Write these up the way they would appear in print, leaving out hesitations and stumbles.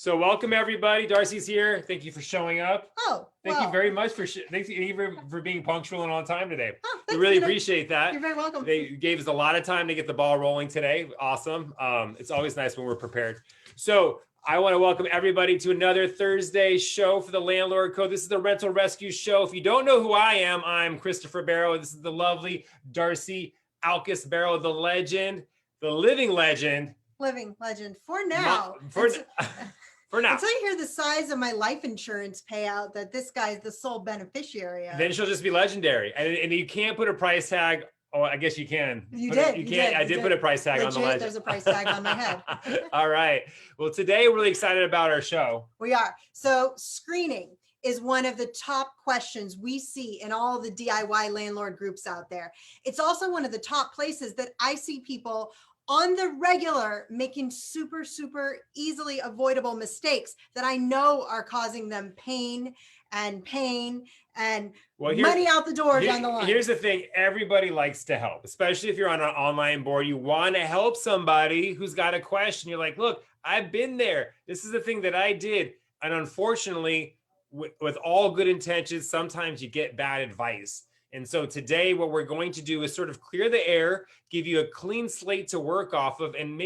So welcome everybody. Darcy's here. Thank you for showing up. Oh, thank you very much for being punctual and on time today. Oh, we really appreciate that. You're very welcome. They gave us a lot of time to get the ball rolling today. Awesome. It's always nice when we're prepared. So I want to welcome everybody to another Thursday show for the Landlord Code. This is the Rental Rescue Show. If you don't know who I am, I'm Christopher Barrow. This is the lovely Darcy Alkis Barrow, the legend, the living legend. Living legend for now. For now. Until you hear the size of my life insurance payout that this guy's the sole beneficiary of. Then she'll just be legendary. And you can't put a price tag. Oh, I guess you can. You did. I did put a price tag on the legend. There's a price tag on my head. All right. Well, today we're really excited about our show. We are. So screening is one of the top questions we see in all the DIY landlord groups out there. It's also one of the top places that I see people on the regular making super easily avoidable mistakes that I know are causing them pain and money out the door down the line. Here's the thing. Everybody likes to help, especially if you're on an online board. You want to help somebody who's got a question. You're like, look, I've been there. This is the thing that I did. And unfortunately, with all good intentions, sometimes you get bad advice. And so today what we're going to do is sort of clear the air, give you a clean slate to work off of and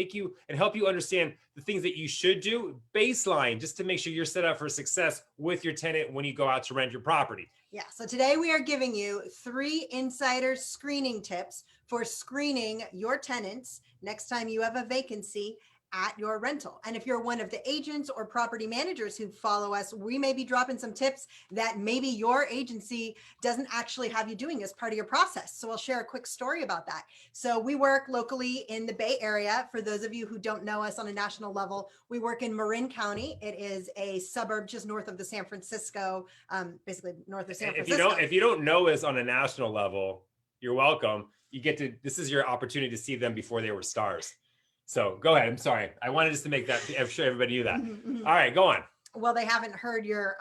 help you understand the things that you should do baseline, just to make sure you're set up for success with your tenant when you go out to rent your property. Yeah, so today we are giving you 3 insider screening tips for screening your tenants next time you have a vacancy at your rental. And if you're one of the agents or property managers who follow us, we may be dropping some tips that maybe your agency doesn't actually have you doing as part of your process. So I'll share a quick story about that. So we work locally in the Bay Area. For those of you who don't know us on a national level, we work in Marin County. It is a suburb just north of the San Francisco, basically north of San Francisco. If you don't know us on a national level, you're welcome. This is your opportunity to see them before they were stars. So go ahead. I'm sorry. I wanted just to make that, I'm sure everybody knew that. All right, go on. Well, they haven't heard your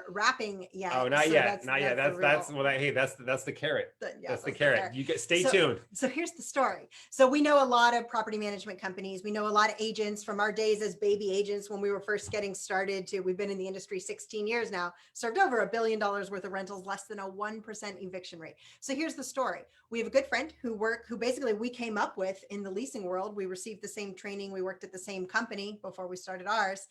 rapping yet. Oh, not yet. Not yet. That's the carrot. That's the carrot. Stay tuned. So here's the story. So we know a lot of property management companies. We know a lot of agents from our days as baby agents when we were first getting started we've been in the industry 16 years now, served over $1 billion worth of rentals, less than a 1% eviction rate. So here's the story. We have a good friend who basically we came up with in the leasing world. We received the same training. We worked at the same company before we started ours.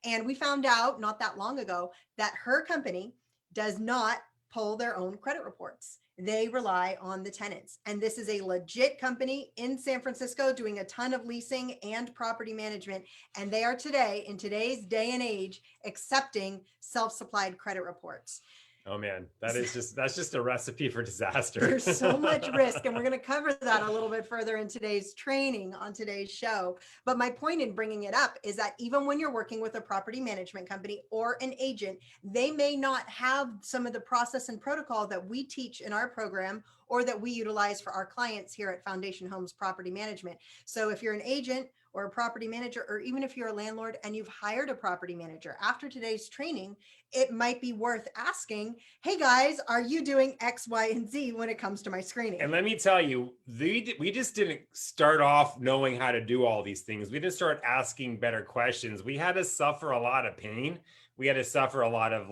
And we found out not that long ago that her company does not pull their own credit reports. They rely on the tenants. And this is a legit company in San Francisco doing a ton of leasing and property management. And they are in today's day and age, accepting self-supplied credit reports. Oh man, that's just a recipe for disaster. There's so much risk, and we're going to cover that a little bit further in today's training on today's show. But my point in bringing it up is that even when you're working with a property management company or an agent, they may not have some of the process and protocol that we teach in our program or that we utilize for our clients here at Foundation Homes Property Management. So if you're an agent or a property manager, or even if you're a landlord and you've hired a property manager, after today's training, it might be worth asking, hey guys, are you doing X, Y, and Z when it comes to my screening? And let me tell you, we just didn't start off knowing how to do all these things. We didn't start asking better questions. We had to suffer a lot of pain. We had to suffer a lot of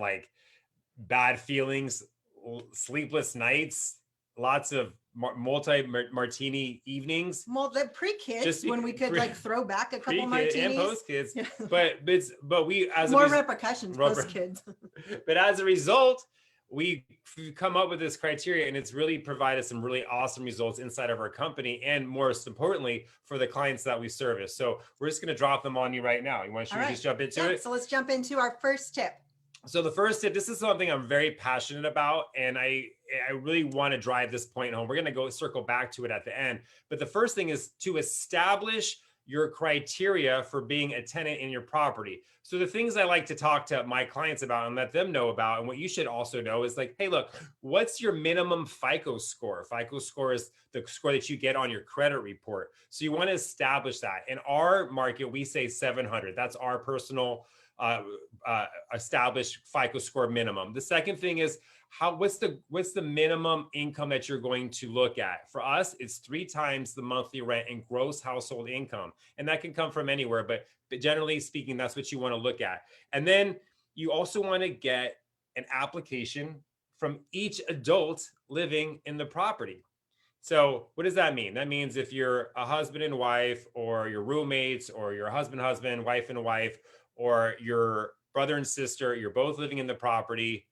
bad feelings, sleepless nights, lots of martini evenings. Well, the pre-kids, when we could throw back a couple martinis. And post-kids. Yeah. But we, as more repercussions post-kids. But as a result, we've come up with this criteria, and it's really provided some really awesome results inside of our company, and most importantly, for the clients that we service. So we're just going to drop them on you right now. You want to just jump into it? So let's jump into our first tip. So the first tip, this is something I'm very passionate about, and I really want to drive this point home. We're going to circle back to it at the end. But the first thing is to establish your criteria for being a tenant in your property. So the things I like to talk to my clients about and let them know about, and what you should also know is hey, look, what's your minimum FICO score? FICO score is the score that you get on your credit report. So you want to establish that. In our market, we say 700. That's our personal established FICO score minimum. The second thing is, what's the minimum income that you're going to look at? For us, it's 3 times the monthly rent and gross household income. And that can come from anywhere, but generally speaking, that's what you want to look at. And then you also want to get an application from each adult living in the property. So what does that mean? That means if you're a husband and wife, or your roommates, or your husband, wife and wife, or your brother and sister, you're both living in the property,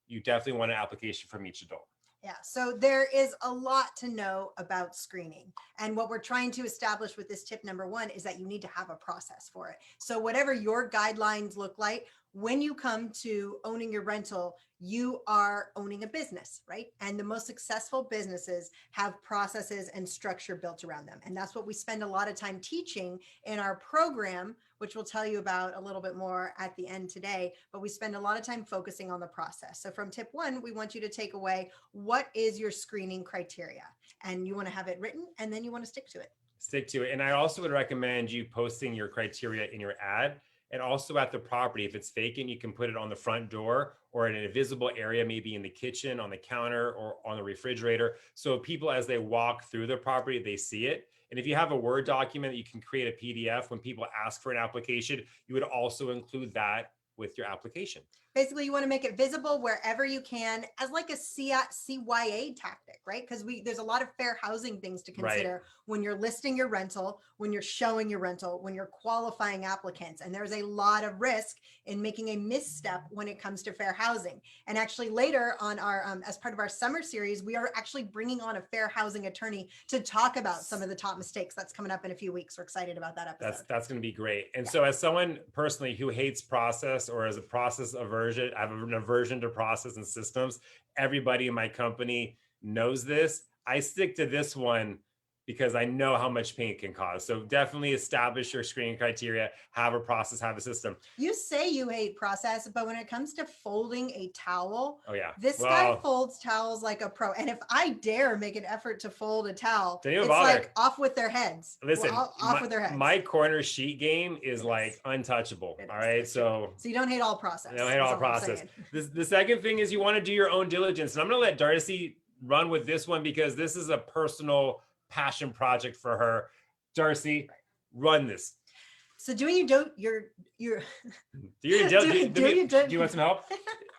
you definitely want an application from each adult. Yeah, so there is a lot to know about screening. And what we're trying to establish with this tip number 1 is that you need to have a process for it. So whatever your guidelines look like, when you come to owning your rental, you are owning a business, right? And the most successful businesses have processes and structure built around them. And that's what we spend a lot of time teaching in our program, which we'll tell you about a little bit more at the end today. But we spend a lot of time focusing on the process. So from tip 1, we want you to take away, what is your screening criteria? And you want to have it written, and then you want to stick to it. Stick to it. And I also would recommend you posting your criteria in your ad. And also at the property, if it's vacant, you can put it on the front door or in a visible area, maybe in the kitchen, on the counter, or on the refrigerator. So people, as they walk through the property, they see it. And if you have a Word document that you can create a PDF, when people ask for an application, you would also include that with your application. Basically, you want to make it visible wherever you can, as like a CYA tactic, right? Because there's a lot of fair housing things to consider when you're listing your rental, when you're showing your rental, when you're qualifying applicants. And there's a lot of risk in making a misstep when it comes to fair housing. And actually later on our, as part of our summer series, we are actually bringing on a fair housing attorney to talk about some of the top mistakes. That's coming up in a few weeks. We're excited about that episode. That's going to be great. And so as someone personally who hates process, or as a process aversion, I have an aversion to process and systems. Everybody in my company knows this. I stick to this one because I know how much pain it can cause. So definitely establish your screening criteria, have a process, have a system. You say you hate process, but when it comes to folding a towel, oh yeah, this guy folds towels like a pro. And if I dare make an effort to fold a towel, it's like off with their heads. Listen, off with their heads. My corner sheet game is like untouchable. All right, so you don't hate all process. I don't hate all process. The second thing is you want to do your own diligence, and I'm going to let Darcy run with this one because this is a personal passion project for her. Darcy, run this. So doing your do you want some help?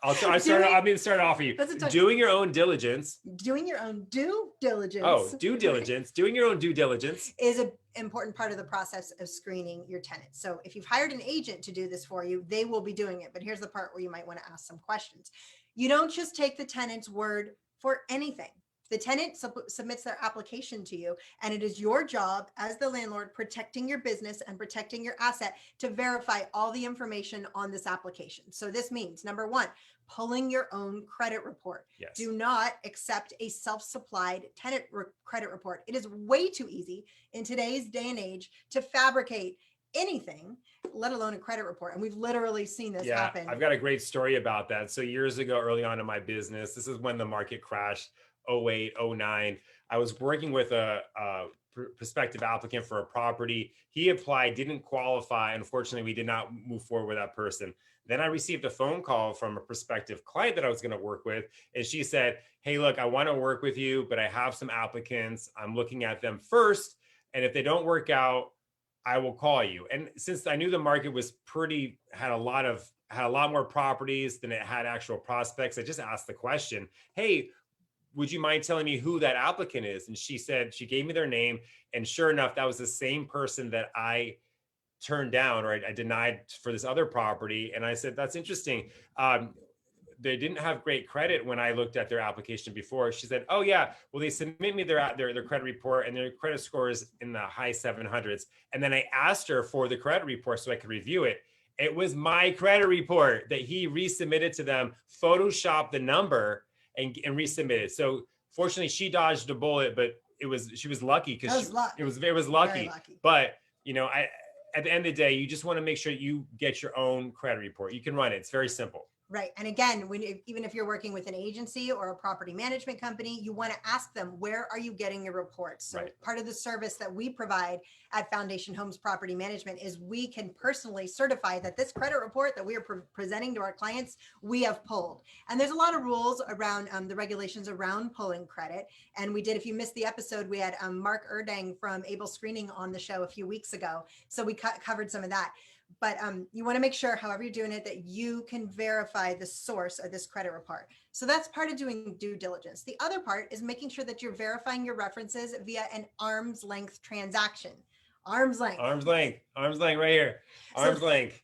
I'm going to start off for you. Doing your own diligence. Doing your own due diligence. Oh, due diligence. Doing your own due diligence is an important part of the process of screening your tenants. So if you've hired an agent to do this for you, they will be doing it. But here's the part where you might want to ask some questions. You don't just take the tenant's word for anything. The tenant submits their application to you, and it is your job as the landlord, protecting your business and protecting your asset, to verify all the information on this application. So this means, number 1, pulling your own credit report. Yes. Do not accept a self-supplied tenant credit report. It is way too easy in today's day and age to fabricate anything, let alone a credit report. And we've literally seen this happen. I've got a great story about that. So years ago, early on in my business, this is when the market crashed. 08, 09. I was working with a prospective applicant for a property. He applied, didn't qualify. Unfortunately, we did not move forward with that person. Then I received a phone call from a prospective client that I was going to work with. And she said, hey, look, I want to work with you, but I have some applicants. I'm looking at them first. And if they don't work out, I will call you. And since I knew the market was had a lot more properties than it had actual prospects, I just asked the question, hey, would you mind telling me who that applicant is? And she said, she gave me their name. And sure enough, that was the same person that I turned down, or I denied for this other property. And I said, that's interesting. They didn't have great credit when I looked at their application before. She said, oh yeah, well, they submit me their credit report and their credit score is in the high 700s. And then I asked her for the credit report so I could review it. It was my credit report that he resubmitted to them, photoshopped the number and resubmitted. So fortunately she dodged a bullet, but she was lucky because it was lucky. But at the end of the day, you just want to make sure you get your own credit report. You can run it. It's very simple. Right. And again, even if you're working with an agency or a property management company, you want to ask them, where are you getting your reports? So Right. part of the service that we provide at Foundation Homes Property Management is we can personally certify that this credit report that we are presenting to our clients, we have pulled. And there's a lot of rules around the regulations around pulling credit. And we did, if you missed the episode, we had Mark Erdang from Able Screening on the show a few weeks ago. So we covered some of that. But you want to make sure, however you're doing it, that you can verify the source of this credit report. So that's part of doing due diligence. The other part is making sure that you're verifying your references via an arm's length transaction. Arm's length. Arm's length. Arm's length right here. Arm's length.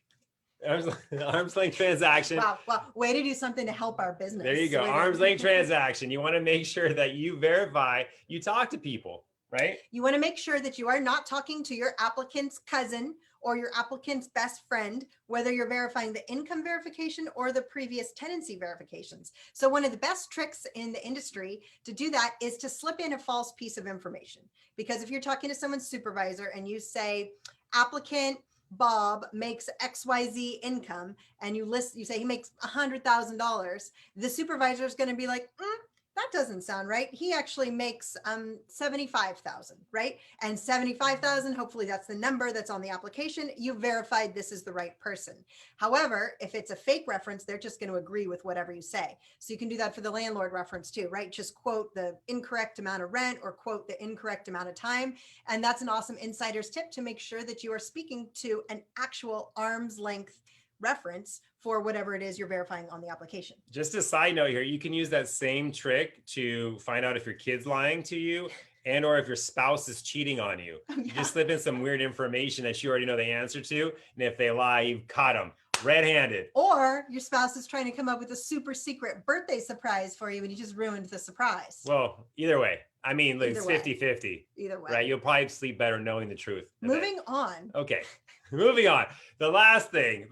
Arm's length transaction. Wow. Well, way to do something to help our business. There you go. Arm's length transaction. You want to make sure that you verify, you talk to people, right? You want to make sure that you are not talking to your applicant's cousin or your applicant's best friend, whether you're verifying the income verification or the previous tenancy verifications. So one of the best tricks in the industry to do that is to slip in a false piece of information. Because if you're talking to someone's supervisor and you say, applicant Bob makes XYZ income, and you say he makes $100,000, the supervisor is going to be like, that doesn't sound right. He actually makes 75,000, right? And 75,000, hopefully that's the number that's on the application. You verified this is the right person. However, if it's a fake reference, they're just going to agree with whatever you say. So you can do that for the landlord reference too, right? Just quote the incorrect amount of rent or quote the incorrect amount of time. And that's an awesome insider's tip to make sure that you are speaking to an actual arm's length reference for whatever it is you're verifying on the application. Just a side note here, you can use that same trick to find out if your kid's lying to you and or if your spouse is cheating on you. Oh, yeah. You just slip in some weird information that you already know the answer to, and if they lie, you've caught them red-handed. Or your spouse is trying to come up with a super secret birthday surprise for you and you just ruined the surprise. Well, either way. I mean, look, it's 50-50. Either way. Right? You'll probably sleep better knowing the truth. Moving on. Okay. Moving on. The last thing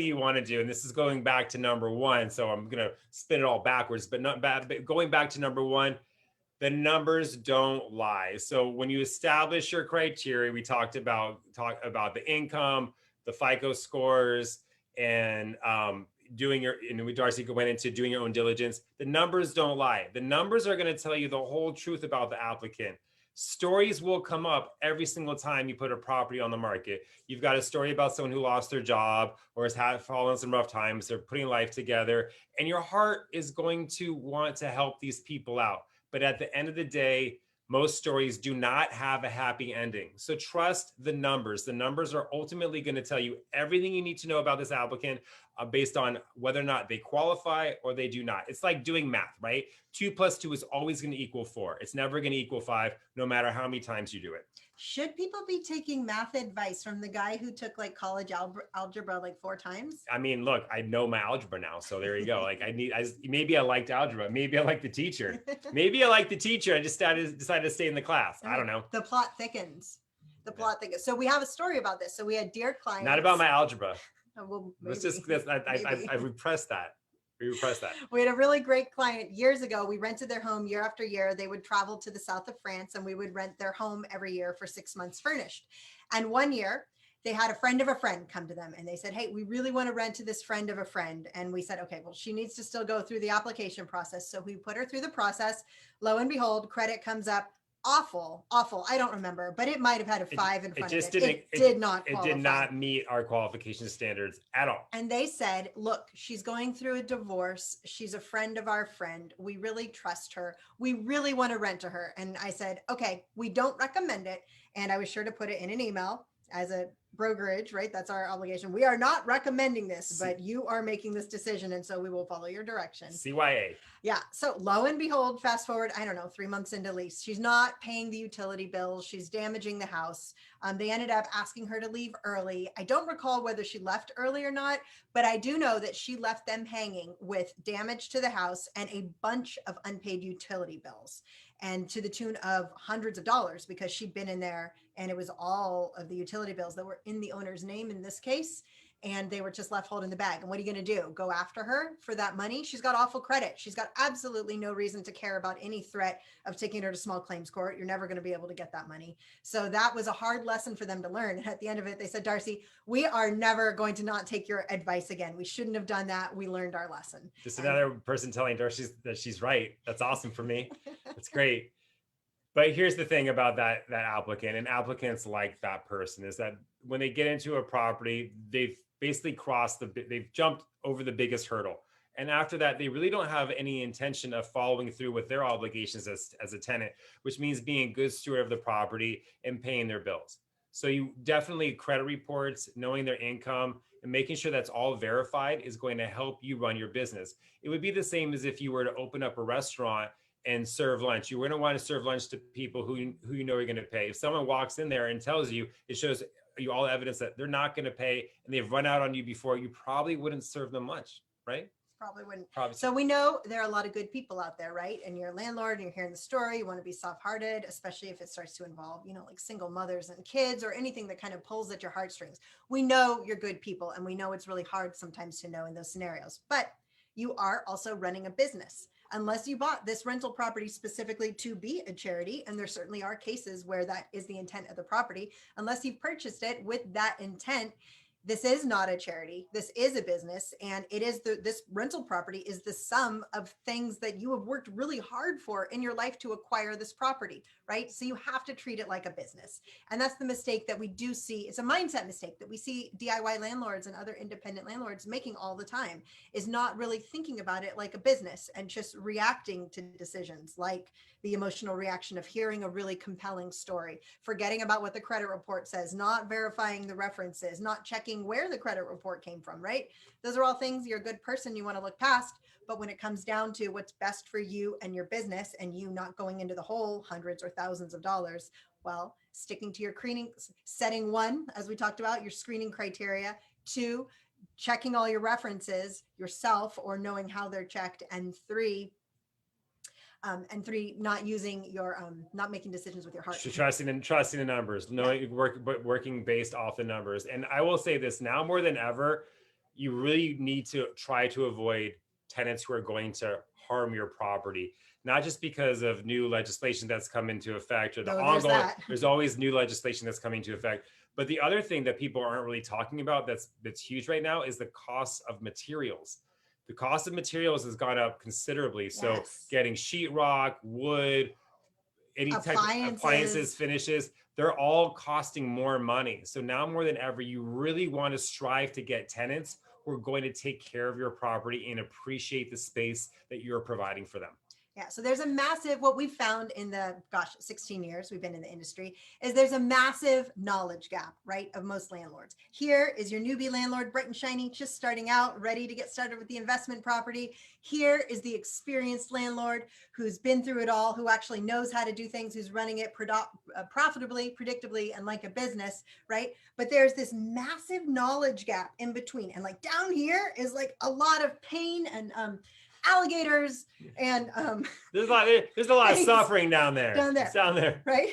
you want to do, and this is going back to number one, so I'm going to spin it all backwards, but not bad. But going back to number one, the numbers don't lie. So when you establish your criteria, we talked about the income, the FICO scores, and Darcy went into doing your own diligence. The numbers don't lie. The numbers are going to tell you the whole truth about the applicant. Stories will come up every single time you put a property on the market. You've got a story about someone who lost their job or has fallen some rough times. They're putting life together, and your heart is going to want to help these people out. But at the end of the day, most stories do not have a happy ending. So trust the numbers. The numbers are ultimately going to tell you everything you need to know about this applicant based on whether or not they qualify or they do not. It's like doing math, right? 2 + 2 is always going to equal 4. It's never going to equal 5, no matter how many times you do it. Should people be taking math advice from the guy who took like college algebra like 4 times? I mean, look, I know my algebra now, so there you go. Like maybe I liked algebra. Maybe I liked the teacher. Maybe I liked the teacher. I just decided to stay in the class. I don't know. The plot thickens. So we have a story about this. So we had dear clients. Not about my algebra. Oh, well, Let's I repressed that. We repressed that. We had a really great client years ago. We rented their home year after year. They would travel to the south of France and we would rent their home every year for 6 months furnished. And one year they had a friend of a friend come to them and they said, hey, we really want to rent to this friend of a friend. And we said, okay, well, she needs to still go through the application process. So we put her through the process. Lo and behold, credit comes up. Awful. I don't remember, but it might have had a 5 in front of it. It did not qualify. It did not meet our qualification standards at all. And they said, look, she's going through a divorce. She's a friend of our friend. We really trust her. We really want to rent to her. And I said, okay, we don't recommend it. And I was sure to put it in an email as a brokerage, right? That's our obligation. We are not recommending this, but you are making this decision. And so we will follow your direction. CYA. Yeah. So lo and behold, fast forward, I don't know, 3 months into lease, she's not paying the utility bills. She's damaging the house. They ended up asking her to leave early. I don't recall whether she left early or not, but I do know that she left them hanging with damage to the house and a bunch of unpaid utility bills, and to the tune of hundreds of dollars, because she'd been in there and it was all of the utility bills that were in the owner's name in this case. and they were just left holding the bag. And what are you going to do? Go after her for that money? She's got awful credit. She's got absolutely no reason to care about any threat of taking her to small claims court. You're never going to be able to get that money. So that was a hard lesson for them to learn. And at the end of it, they said, Darcy, we are never going to not take your advice again. We shouldn't have done that. We learned our lesson. Just another person telling Darcy that she's right. That's awesome for me. That's great. But here's the thing about that applicant, and applicants like that person, is that when they get into a property, they've basically they've jumped over the biggest hurdle. And after that, they really don't have any intention of following through with their obligations as a tenant, which means being a good steward of the property and paying their bills. So you definitely, credit reports, knowing their income, and making sure that's all verified is going to help you run your business. It would be the same as if you were to open up a restaurant and serve lunch. You wouldn't want to serve lunch to people who you know are going to pay. If someone walks in there and tells you, it shows you all evidence that they're not going to pay and they've run out on you before, you probably wouldn't serve them lunch, right? Probably wouldn't. Probably. So we know there are a lot of good people out there, right? And you're a landlord and you're hearing the story. You want to be soft-hearted, especially if it starts to involve, like single mothers and kids or anything that kind of pulls at your heartstrings. We know you're good people, and we know it's really hard sometimes to know in those scenarios, but you are also running a business. Unless you bought this rental property specifically to be a charity, and there certainly are cases where that is the intent of the property, unless you've purchased it with that intent, this is not a charity. This is a business, and it is this rental property is the sum of things that you have worked really hard for in your life to acquire this property, right? So you have to treat it like a business. And that's the mistake that we do see. It's a mindset mistake that we see DIY landlords and other independent landlords making all the time, is not really thinking about it like a business and just reacting to decisions, like the emotional reaction of hearing a really compelling story, forgetting about what the credit report says, not verifying the references, not checking where the credit report came from, right? Those are all things, you're a good person, you want to look past. But when it comes down to what's best for you and your business, and you not going into the hole hundreds or thousands of dollars, well, sticking to your screening, setting one, as we talked about, your screening criteria, two, checking all your references yourself or knowing how they're checked, and three, not using your, not making decisions with your heart. Trusting the numbers, knowing working based off the numbers. And I will say this, now more than ever, you really need to try to avoid tenants who are going to harm your property, not just because of new legislation that's come into effect or the ongoing, there's always new legislation that's coming into effect. But the other thing that people aren't really talking about that's huge right now is the cost of materials. The cost of materials has gone up considerably. So getting sheetrock, wood, any type of appliances, finishes, they're all costing more money. So now more than ever, you really want to strive to get tenants who are going to take care of your property and appreciate the space that you're providing for them. Yeah, so there's a massive, what we've found in the, 16 years we've been in the industry, is there's a massive knowledge gap, right, of most landlords. Here is your newbie landlord, bright and shiny, just starting out, ready to get started with the investment property. Here is the experienced landlord who's been through it all, who actually knows how to do things, who's running it profitably, predictably, and like a business, right? But there's this massive knowledge gap in between. And like down here is like a lot of pain and alligators and there's a lot of suffering down there. It's down there, right?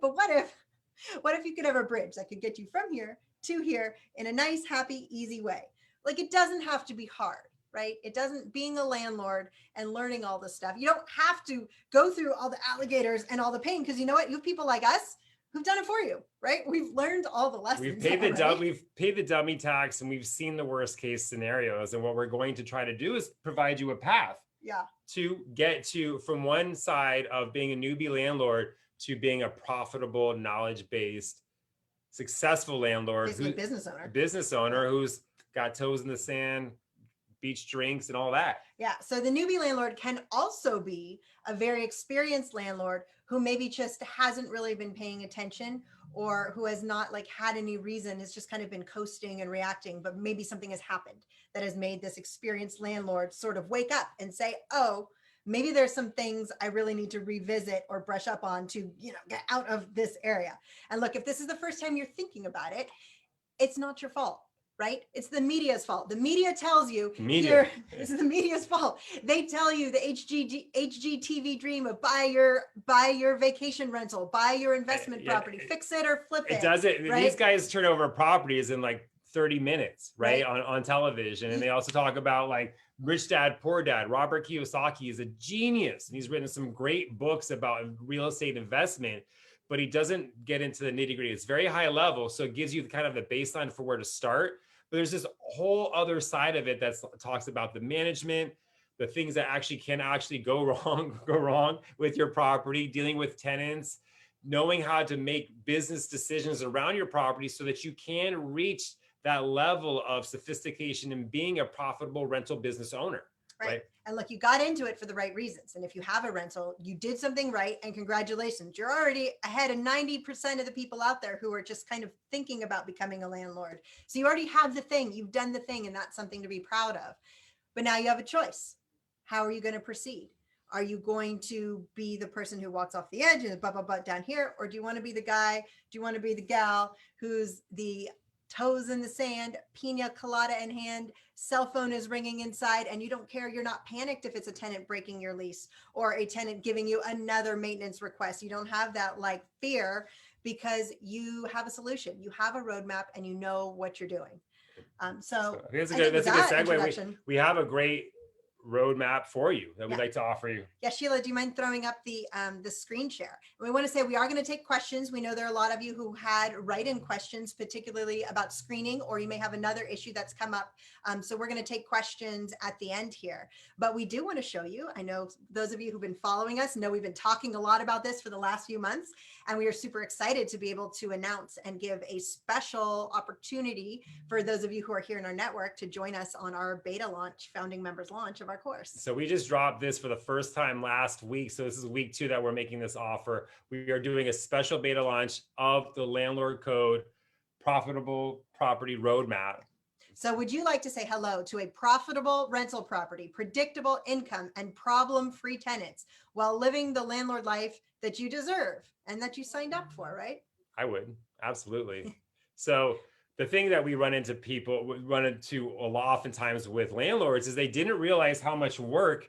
But what if you could have a bridge that could get you from here to here in a nice, happy, easy way? Like, it doesn't have to be hard, right? It doesn't, being a landlord and learning all this stuff, you don't have to go through all the alligators and all the pain, because you know what, you have people like us who've done it for you, right? We've learned all the lessons. We've paid the dummy tax, and we've seen the worst case scenarios. And what we're going to try to do is provide you a path to get to from one side of being a newbie landlord to being a profitable, knowledge-based, successful landlord, basically business owner who's got toes in the sand, beach drinks, and all that. Yeah. So the newbie landlord can also be a very experienced landlord who maybe just hasn't really been paying attention, or who has not like had any reason, has just kind of been coasting and reacting, but maybe something has happened that has made this experienced landlord sort of wake up and say, oh, maybe there's some things I really need to revisit or brush up on to, get out of this area. And look, if this is the first time you're thinking about it, it's not your fault. Right? It's the media's fault. The media tells you it's the media's fault. They tell you the HGTV dream of buy your vacation rental, buy your investment property, fix it or flip it. It does it. Right? These guys turn over properties in like 30 minutes, right? On television. And they also talk about like Rich Dad, Poor Dad. Robert Kiyosaki is a genius, and he's written some great books about real estate investment, but he doesn't get into the nitty gritty. It's very high level. So it gives you kind of the baseline for where to start. But there's this whole other side of it that talks about the management, the things that actually can actually go wrong with your property, dealing with tenants, knowing how to make business decisions around your property so that you can reach that level of sophistication in being a profitable rental business owner. Right. And look, you got into it for the right reasons. And if you have a rental, you did something right, and congratulations. You're already ahead of 90% of the people out there who are just kind of thinking about becoming a landlord. So you already have the thing, you've done the thing, and that's something to be proud of. But now you have a choice. How are you going to proceed? Are you going to be the person who walks off the edge and butt down here? Or do you want to be the guy? Do you want to be the gal who's the toes in the sand, pina colada in hand, cell phone is ringing inside, and you don't care? You're not panicked if it's a tenant breaking your lease or a tenant giving you another maintenance request. You don't have that like fear because you have a solution. You have a roadmap and you know what you're doing. So that's a good segue. We have a great roadmap for you that we'd like to offer you. Yeah, Sheila, do you mind throwing up the screen share? And we want to say we are going to take questions. We know there are a lot of you who had write-in questions, particularly about screening, or you may have another issue that's come up. So we're going to take questions at the end here. But we do want to show you, I know those of you who've been following us know we've been talking a lot about this for the last few months, and we are super excited to be able to announce and give a special opportunity for those of you who are here in our network to join us on our beta launch, founding members launch of our course. So we just dropped this for the first time last week. So this is week 2 that we're making this offer. We are doing a special beta launch of the Landlord Code Profitable Property Roadmap. So would you like to say hello to a profitable rental property, predictable income, and problem-free tenants while living the landlord life that you deserve and that you signed up for, right? I would, absolutely. So the thing that we run into a lot oftentimes with landlords is they didn't realize how much work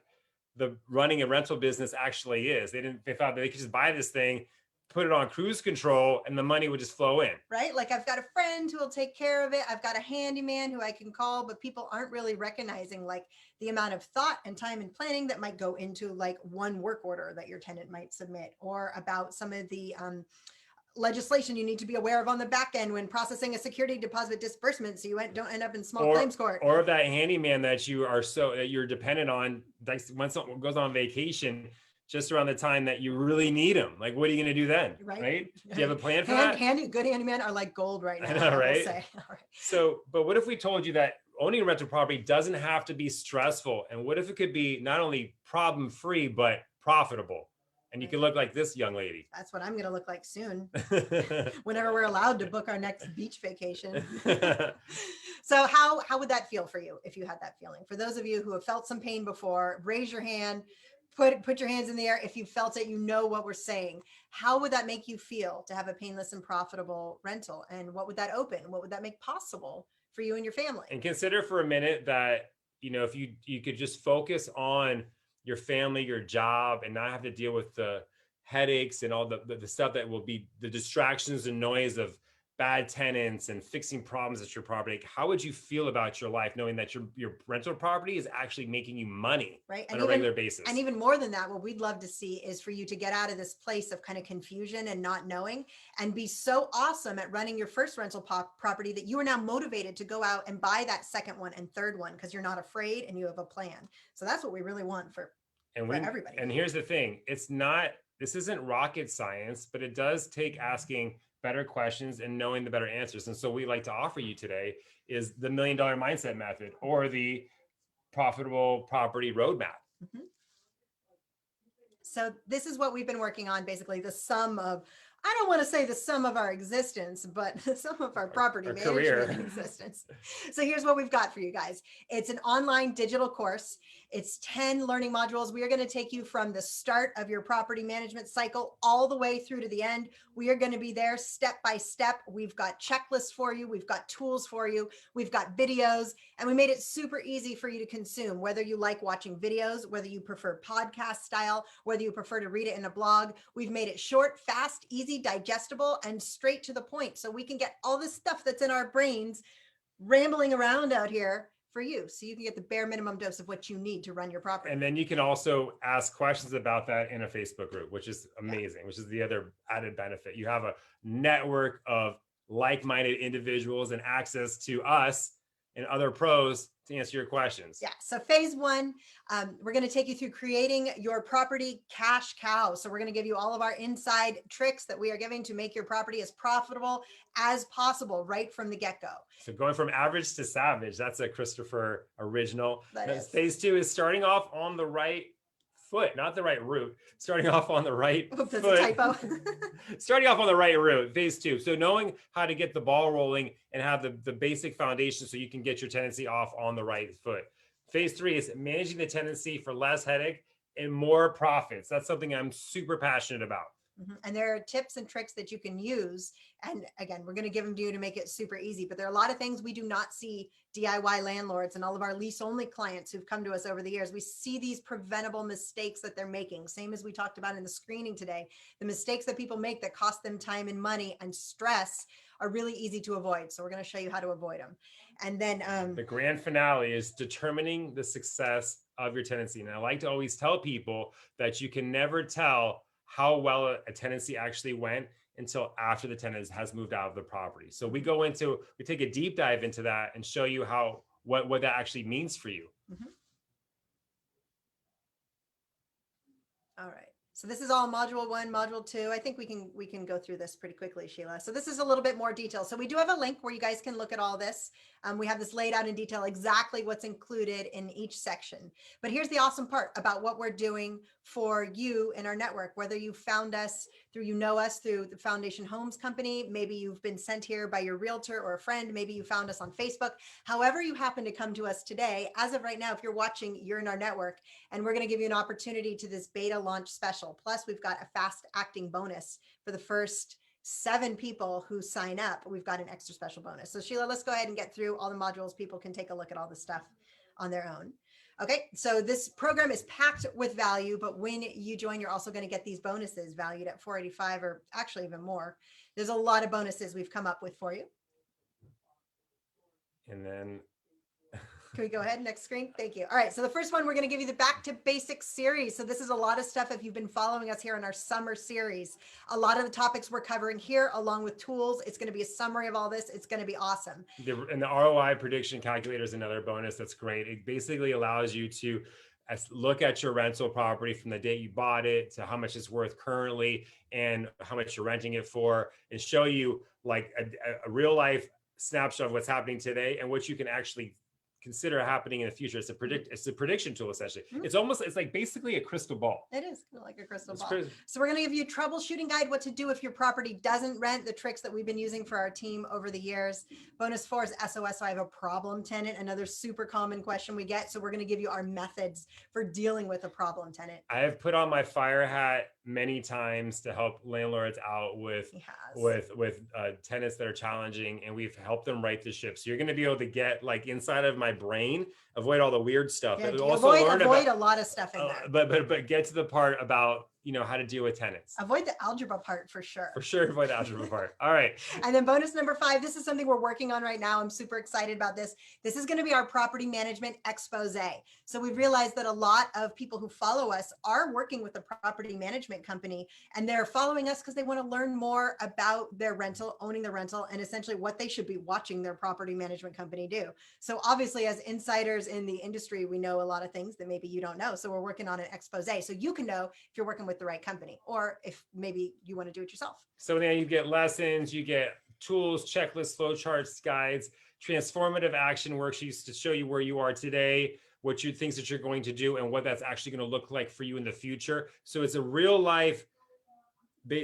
the running a rental business actually is. They thought they could just buy this thing, put it on cruise control, and the money would just flow in. Right? Like I've got a friend who will take care of it. I've got a handyman who I can call, but people aren't really recognizing like the amount of thought and time and planning that might go into like one work order that your tenant might submit, or about some of the legislation you need to be aware of on the back end when processing a security deposit disbursement, so you don't end up in small claims court. Or of that handyman that you're dependent on, like when someone goes on vacation just around the time that you really need them. Like, what are you going to do then? Right? Do you have a plan for that? Good handyman are like gold right now. I know, right? All right. So, but what if we told you that owning a rental property doesn't have to be stressful? And what if it could be not only problem-free, but profitable? And you can look like this young lady. That's what I'm going to look like soon, whenever we're allowed to book our next beach vacation. So how would that feel for you if you had that feeling? For those of you who have felt some pain before, raise your hand, put your hands in the air. If you felt it, you know what we're saying. How would that make you feel to have a painless and profitable rental? And what would that open? What would that make possible for you and your family? And consider for a minute that, if you could just focus on your family, your job, and not have to deal with the headaches and all the stuff that will be the distractions and noise of bad tenants and fixing problems at your property. How would you feel about your life knowing that your rental property is actually making you money on a regular basis? And even more than that, what we'd love to see is for you to get out of this place of kind of confusion and not knowing, and be so awesome at running your first rental property that you are now motivated to go out and buy that second one and third one because you're not afraid and you have a plan. So that's what we really want for everybody. And here's the thing, this isn't rocket science, but it does take asking better questions and knowing the better answers. And so we like to offer you today is the $1 Million Mindset Method, or the Profitable Property Roadmap. Mm-hmm. So this is what we've been working on, basically the sum of, I don't want to say the sum of our existence, but the sum of our property management existence. So here's what we've got for you guys. It's an online digital course. It's 10 learning modules. We are going to take you from the start of your property management cycle all the way through to the end. We are going to be there step by step. We've got checklists for you. We've got tools for you. We've got videos, and we made it super easy for you to consume, whether you like watching videos, whether you prefer podcast style, whether you prefer to read it in a blog. We've made it short, fast, easy, digestible, and straight to the point, so we can get all this stuff that's in our brains rambling around out here for you. So you can get the bare minimum dose of what you need to run your property. And then you can also ask questions about that in a Facebook group, which is amazing, which is the other added benefit. You have a network of like-minded individuals and access to us and other pros to answer your questions. Yeah. So phase one, we're going to take you through creating your property cash cow. So we're going to give you all of our inside tricks that we are giving to make your property as profitable as possible right from the get-go. So going from average to savage, that's a Christopher original. That is. Phase two is starting off on the right foot, not the right route. Starting off on the right Oops, that's foot. a typo. Starting off on the right route, phase two. So knowing how to get the ball rolling and have the basic foundation so you can get your tenancy off on the right foot. Phase three is managing the tenancy for less headache and more profits. That's something I'm super passionate about. And there are tips and tricks that you can use. And again, we're going to give them to you to make it super easy. But there are a lot of things we do not see DIY landlords and all of our lease only clients who've come to us over the years. We see these preventable mistakes that they're making. Same as we talked about in the screening today. The mistakes that people make that cost them time and money and stress are really easy to avoid. So we're going to show you how to avoid them. And then the grand finale is determining the success of your tenancy. And I like to always tell people that you can never tell how well a tenancy actually went until after the tenant has moved out of the property. So we take a deep dive into that and show you what that actually means for you. All right. So this is all module 1, module 2. I think we can go through this pretty quickly, Sheila. So this is a little bit more detail. So we do have a link where you guys can look at all this. We have this laid out in detail, exactly what's included in each section. But here's the awesome part about what we're doing for you in our network, whether you found us us through the Foundation Homes Company, maybe you've been sent here by your realtor or a friend, maybe you found us on Facebook, however you happen to come to us today. As of right now, if you're watching, you're in our network, and we're going to give you an opportunity to this beta launch special. Plus, we've got a fast acting bonus for the first 7 people who sign up. We've got an extra special bonus. So Sheila, let's go ahead and get through all the modules. People can take a look at all this stuff on their own. Okay, so this program is packed with value, but when you join, you're also going to get these bonuses valued at $485 or actually even more. There's a lot of bonuses we've come up with for you. And then can we go ahead? Next screen. Thank you. All right. So the first one, we're going to give you the Back to Basics series. So this is a lot of stuff. If you've been following us here in our summer series, a lot of the topics we're covering here, along with tools, it's going to be a summary of all this. It's going to be awesome. And the ROI prediction calculator is another bonus. That's great. It basically allows you to look at your rental property from the date you bought it to how much it's worth currently and how much you're renting it for, and show you like a real life snapshot of what's happening today and what you can actually consider happening in the future. It's a prediction tool, essentially. It's like basically a crystal ball. It is kind of like a crystal ball. So we're going to give you a troubleshooting guide, what to do if your property doesn't rent, the tricks that we've been using for our team over the years. Bonus 4 is SOS, so I have a problem tenant, another super common question we get. So we're going to give you our methods for dealing with a problem tenant. I have put on my fire hat many times to help landlords out with tenants that are challenging, and we've helped them right the ship. So you're going to be able to get like inside of my brain, avoid all the weird stuff. Yeah, also avoid a lot of stuff in there. But get to the part about how to deal with tenants. Avoid the algebra part for sure. For sure, avoid the algebra part. All right. And then bonus number 5, this is something we're working on right now. I'm super excited about this. This is going to be our property management expose. So we've realized that a lot of people who follow us are working with a property management company, and they're following us because they want to learn more about their rental, owning the rental, and essentially what they should be watching their property management company do. So obviously, as insiders in the industry, we know a lot of things that maybe you don't know. So we're working on an expose so you can know if you're working with the right company, or if maybe you want to do it yourself. So then you get lessons, you get tools, checklists, flowcharts, guides, transformative action worksheets to show you where you are today, what you things that you're going to do, and what that's actually going to look like for you in the future. So it's a real life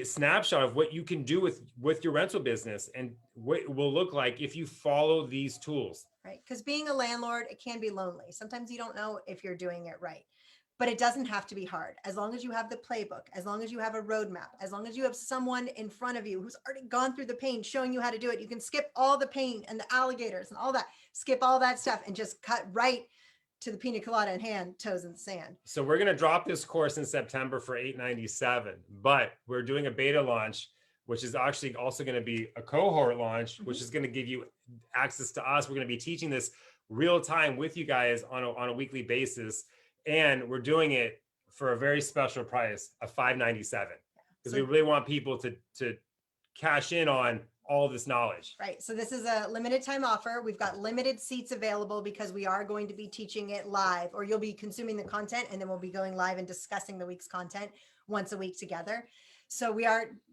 snapshot of what you can do with your rental business and what it will look like if you follow these tools. Right, because being a landlord, it can be lonely. Sometimes you don't know if you're doing it right. But it doesn't have to be hard. As long as you have the playbook, as long as you have a roadmap, as long as you have someone in front of you who's already gone through the pain, showing you how to do it, you can skip all the pain and the alligators and all that, skip all that stuff and just cut right to the pina colada in hand, toes in the sand. So we're going to drop this course in September for $897, but we're doing a beta launch, which is actually also going to be a cohort launch, which is going to give you access to us. We're going to be teaching this real time with you guys on a weekly basis. And we're doing it for a very special price of $597 because we really want people to cash in on all this knowledge. Right. So this is a limited time offer. We've got limited seats available because we are going to be teaching it live, or you'll be consuming the content and then we'll be going live and discussing the week's content once a week together. So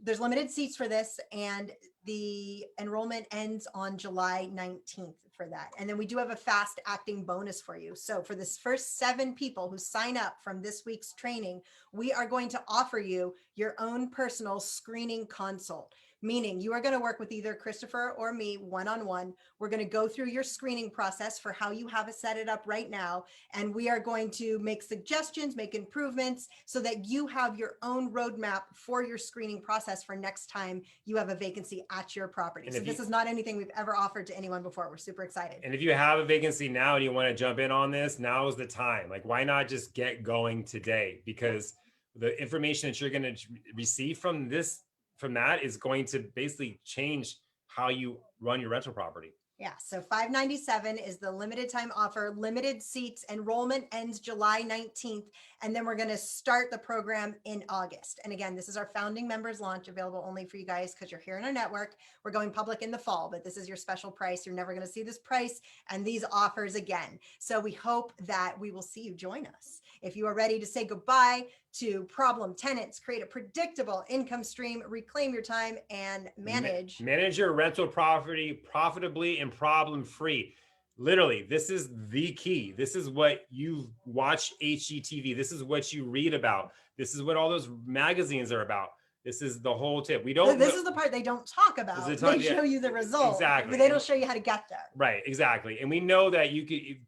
there's limited seats for this, and the enrollment ends on July 19th for that. And then we do have a fast acting bonus for you. So for this first 7 people who sign up from this week's training, we are going to offer you your own personal screening consult. Meaning you are going to work with either Christopher or me one-on-one. We're going to go through your screening process for how you have it set it up right now. And we are going to make suggestions, make improvements so that you have your own roadmap for your screening process for next time you have a vacancy at your property. So this is not anything we've ever offered to anyone before. We're super excited. And if you have a vacancy now and you want to jump in on this, now is the time. Like, why not just get going today? Because the information that you're going to receive from that is going to basically change how you run your rental property. Yeah, so $597 is the limited time offer, limited seats. Enrollment ends July 19th, and then we're going to start the program in August. And again, this is our founding members launch, available only for you guys because you're here in our network. We're going public in the fall, but this is your special price. You're never going to see this price and these offers again. So we hope that we will see you join us. If you are ready to say goodbye to problem tenants, create a predictable income stream, reclaim your time, and manage your rental property profitably and problem-free. Literally, this is the key. This is what you watch HGTV. This is what you read about. This is what all those magazines are about. This is the whole tip. This is the part they don't talk about. They show you the results, exactly, but they don't show you how to get there. Right, exactly. And we know that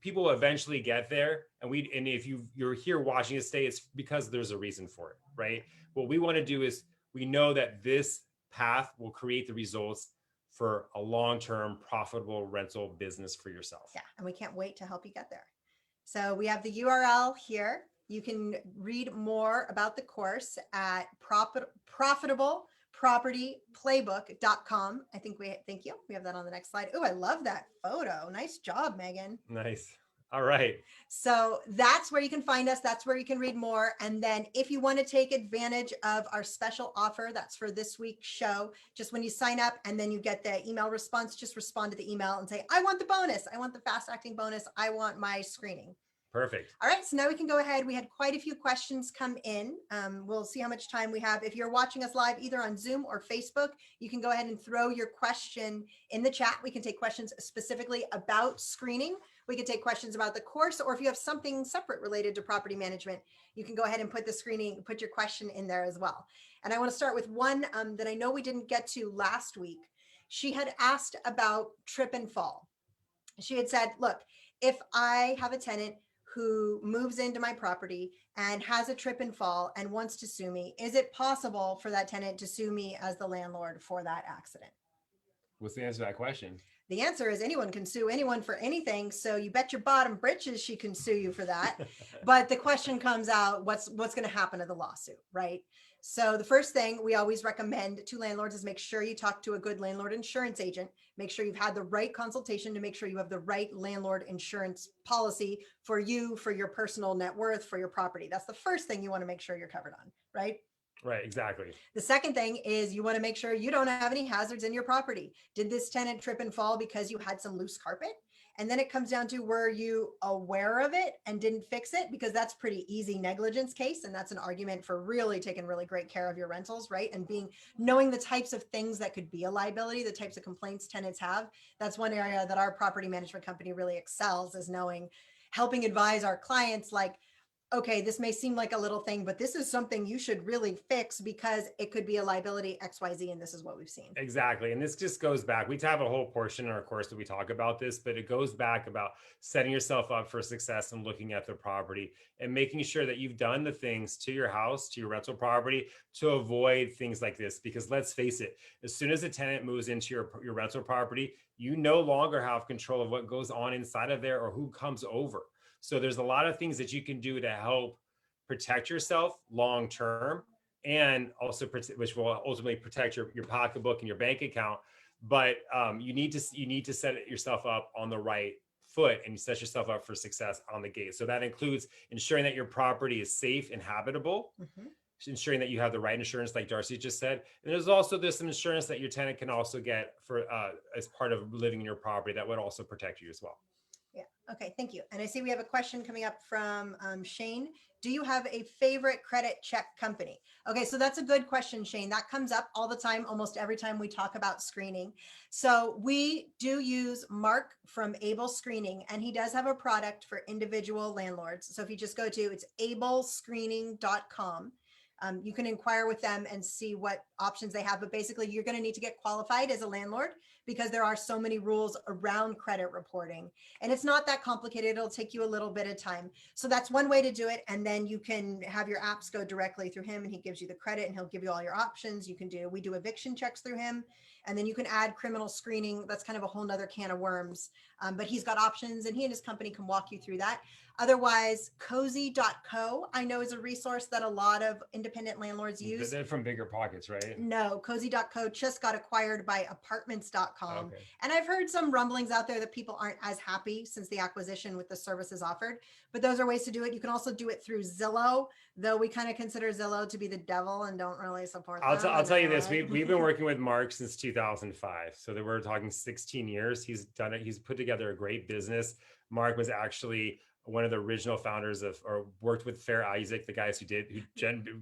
people will eventually get there. And if you're here watching us today, it's because there's a reason for it, right? What we want to do is, we know that this path will create the results for a long-term profitable rental business for yourself. Yeah, and we can't wait to help you get there. So we have the URL here. You can read more about the course at profitablepropertyplaybook.com. Thank you. We have that on the next slide. Oh, I love that photo. Nice job, Megan. Nice. All right. So that's where you can find us. That's where you can read more. And then if you want to take advantage of our special offer, that's for this week's show, just when you sign up and then you get the email response, just respond to the email and say, I want the bonus. I want the fast acting bonus. I want my screening. Perfect. All right, so now we can go ahead. We had quite a few questions come in. We'll see how much time we have. If you're watching us live, either on Zoom or Facebook, you can go ahead and throw your question in the chat. We can take questions specifically about screening. We can take questions about the course, or if you have something separate related to property management, you can go ahead and put your question in there as well. And I want to start with one that I know we didn't get to last week. She had asked about trip and fall. She had said, look, if I have a tenant who moves into my property and has a trip and fall and wants to sue me, is it possible for that tenant to sue me as the landlord for that accident? What's the answer to that question? The answer is anyone can sue anyone for anything. So you bet your bottom britches she can sue you for that. But the question comes out, what's going to happen to the lawsuit, right? So the first thing we always recommend to landlords is make sure you talk to a good landlord insurance agent. Make sure you've had the right consultation to make sure you have the right landlord insurance policy for you, for your personal net worth, for your property. That's the first thing you want to make sure you're covered on, right? Right, exactly. The second thing is you want to make sure you don't have any hazards in your property. Did this tenant trip and fall because you had some loose carpet? And then it comes down to, were you aware of it and didn't fix it? Because that's pretty easy negligence case. And that's an argument for really taking really great care of your rentals, right? And knowing the types of things that could be a liability, the types of complaints tenants have. That's one area that our property management company really excels, is helping advise our clients, like, okay, this may seem like a little thing, but this is something you should really fix because it could be a liability XYZ, and this is what we've seen. Exactly. And this just goes back. We have a whole portion in our course that we talk about this, but it goes back about setting yourself up for success and looking at the property and making sure that you've done the things to your house, to your rental property, to avoid things like this. Because let's face it, as soon as a tenant moves into your rental property, you no longer have control of what goes on inside of there or who comes over. So there's a lot of things that you can do to help protect yourself long term, and also which will ultimately protect your pocketbook and your bank account. but you need to set yourself up on the right foot, and you set yourself up for success on the gate. So that includes ensuring that your property is safe and habitable, ensuring that you have the right insurance, like Darcy just said. And there's some insurance that your tenant can also get for as part of living in your property that would also protect you as well. Yeah. Okay. Thank you. And I see we have a question coming up from Shane. Do you have a favorite credit check company? Okay. So that's a good question, Shane. That comes up all the time, almost every time we talk about screening. So we do use Mark from Able Screening, and he does have a product for individual landlords. So if you just go to, it's ablescreening.com. You can inquire with them and see what options they have. But basically, you're going to need to get qualified as a landlord because there are so many rules around credit reporting. And it's not that complicated. It'll take you a little bit of time. So that's one way to do it. And then you can have your apps go directly through him, and he gives you the credit, and he'll give you all your options. We do eviction checks through him. And then you can add criminal screening. That's kind of a whole nother can of worms. But he's got options, and he and his company can walk you through that. Otherwise, cozy.co, I know, is a resource that a lot of independent landlords use. They're from Bigger Pockets, right? No, cozy.co just got acquired by apartments.com. Okay. And I've heard some rumblings out there that people aren't as happy since the acquisition with the services offered, but those are ways to do it. You can also do it through Zillow, though we kind of consider Zillow to be the devil and don't really support them. I'll tell you this, we've been working with Mark since 2005. So that we're talking 16 years. He's done it. He's put together a great business. Mark was actually one of the original founders of, or worked with Fair Isaac, the guys who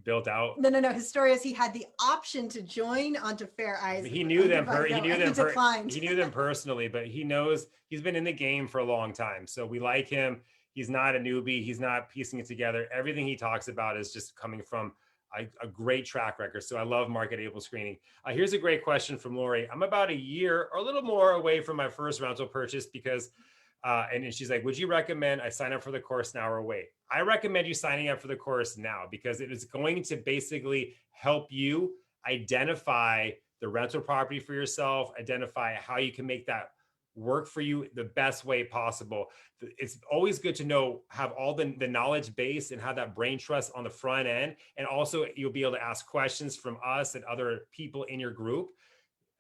built out. No. His story is he had the option to join onto Fair Isaac. He knew them. He knew them personally, but he's been in the game for a long time. So we like him. He's not a newbie. He's not piecing it together. Everything he talks about is just coming from a great track record. So I love Market Able Screening. Here's a great question from Lori. I'm about a year or a little more away from my first rental purchase because and she's like, would you recommend I sign up for the course now or wait? I recommend you signing up for the course now because it is going to basically help you identify the rental property for yourself, identify how you can make that work for you the best way possible. It's always good to have all the knowledge base and have that brain trust on the front end. And also you'll be able to ask questions from us and other people in your group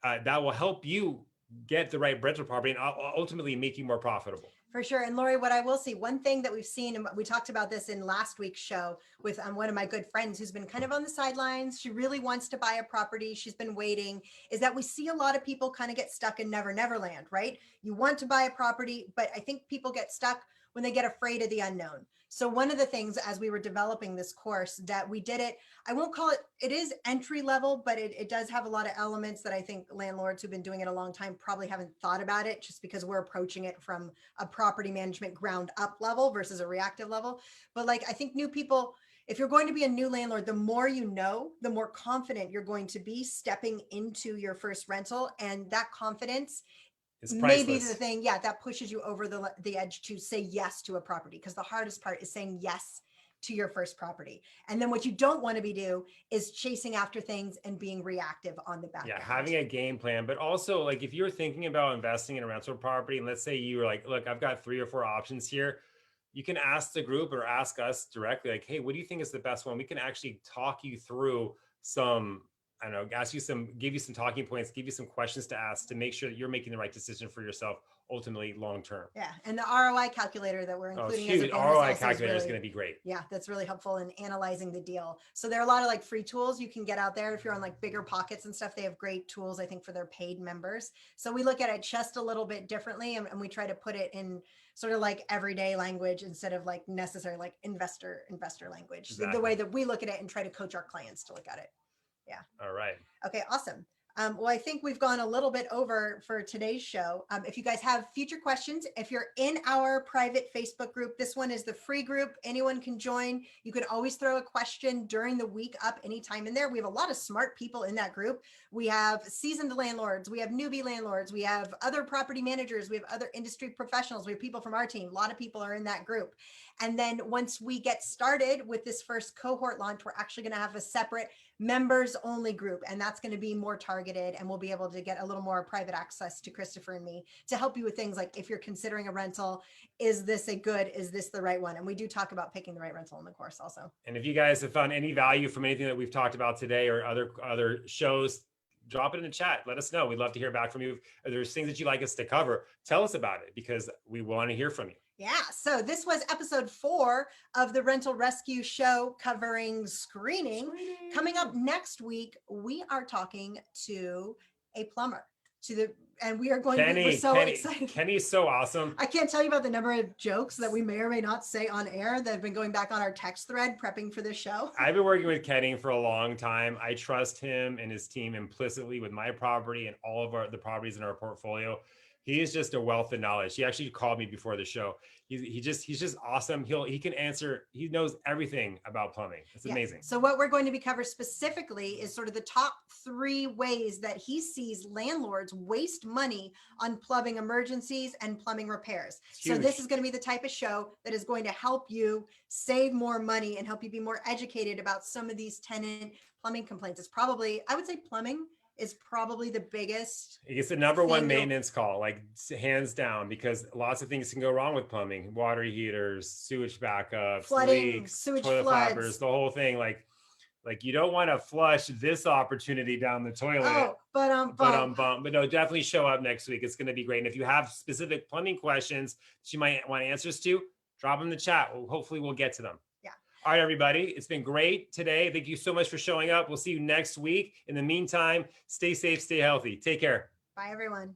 that will help you get the right rental property and ultimately make you more profitable. For sure. And Lori, what I will see, one thing that we've seen, and we talked about this in last week's show with one of my good friends who's been kind of on the sidelines. She really wants to buy a property. She's been waiting, is that we see a lot of people kind of get stuck in Never Land, right? You want to buy a property, but I think people get stuck when they get afraid of the unknown. So one of the things as we were developing this course that we did it, I won't call it is entry level, but it does have a lot of elements that I think landlords who've been doing it a long time probably haven't thought about it just because we're approaching it from a property management ground up level versus a reactive level. But like, I think new people, if you're going to be a new landlord, the more you know, the more confident you're going to be stepping into your first rental. And that confidence maybe the thing, that pushes you over the edge to say yes to a property, because the hardest part is saying yes to your first property. And then what you don't want to do is chasing after things and being reactive on the back end. Having a game plan, but also like if you're thinking about investing in a rental property, and let's say you were like, look, I've got 3 or 4 options here. You can ask the group or ask us directly, like, hey, what do you think is the best one? We can actually talk you through some, I don't know, give you some talking points, give you some questions to ask to make sure that you're making the right decision for yourself, ultimately long-term. Yeah. And the ROI calculator that we're including as a ROI calculator is going to be great. Yeah. That's really helpful in analyzing the deal. So there are a lot of like free tools you can get out there. If you're on like Bigger Pockets and stuff, they have great tools, I think, for their paid members. So we look at it just a little bit differently, and we try to put it in sort of like everyday language instead of like necessarily like investor language. Exactly. The way that we look at it and try to coach our clients to look at it. Yeah. All right. Okay, awesome. Well, I think we've gone a little bit over for today's show. If you guys have future questions, if you're in our private Facebook group, this one is the free group. Anyone can join. You can always throw a question during the week up anytime in there. We have a lot of smart people in that group. We have seasoned landlords. We have newbie landlords. We have other property managers. We have other industry professionals. We have people from our team. A lot of people are in that group. And then once we get started with this first cohort launch, we're actually going to have a separate members only group, and that's going to be more targeted, and we'll be able to get a little more private access to Christopher and me to help you with things like if you're considering a rental, is this the right one? And we do talk about picking the right rental in the course also. And if you guys have found any value from anything that we've talked about today or other shows, drop it in the chat. Let us know. We'd love to hear back from you. If there's things that you'd like us to cover, tell us about it, because we want to hear from you. Yeah, so this was episode 4 of the Rental Rescue Show covering screening. Coming up next week, we are talking to a plumber, and we are going to be, we're so excited. Kenny's so awesome. I can't tell you about the number of jokes that we may or may not say on air that have been going back on our text thread prepping for this show. I've been working with Kenny for a long time. I trust him and his team implicitly with my property and all of the properties in our portfolio. He is just a wealth of knowledge. He actually called me before the show. He's just awesome. He can answer. He knows everything about plumbing. It's amazing. So what we're going to be covering specifically is sort of the top 3 ways that he sees landlords waste money on plumbing emergencies and plumbing repairs. So this is going to be the type of show that is going to help you save more money and help you be more educated about some of these tenant plumbing complaints. It's probably, I would say plumbing is probably the biggest. It's the number one maintenance call, like hands down, because lots of things can go wrong with plumbing: water heaters, sewage backups, flooding, leaks, sewage toilet floods, flappers, the whole thing. Like you don't want to flush this opportunity down the toilet. But no, definitely show up next week. It's going to be great. And if you have specific plumbing questions that you might want answers to, drop them in the chat. Hopefully we'll get to them. All right, everybody. It's been great today. Thank you so much for showing up. We'll see you next week. In the meantime, stay safe, stay healthy. Take care. Bye, everyone.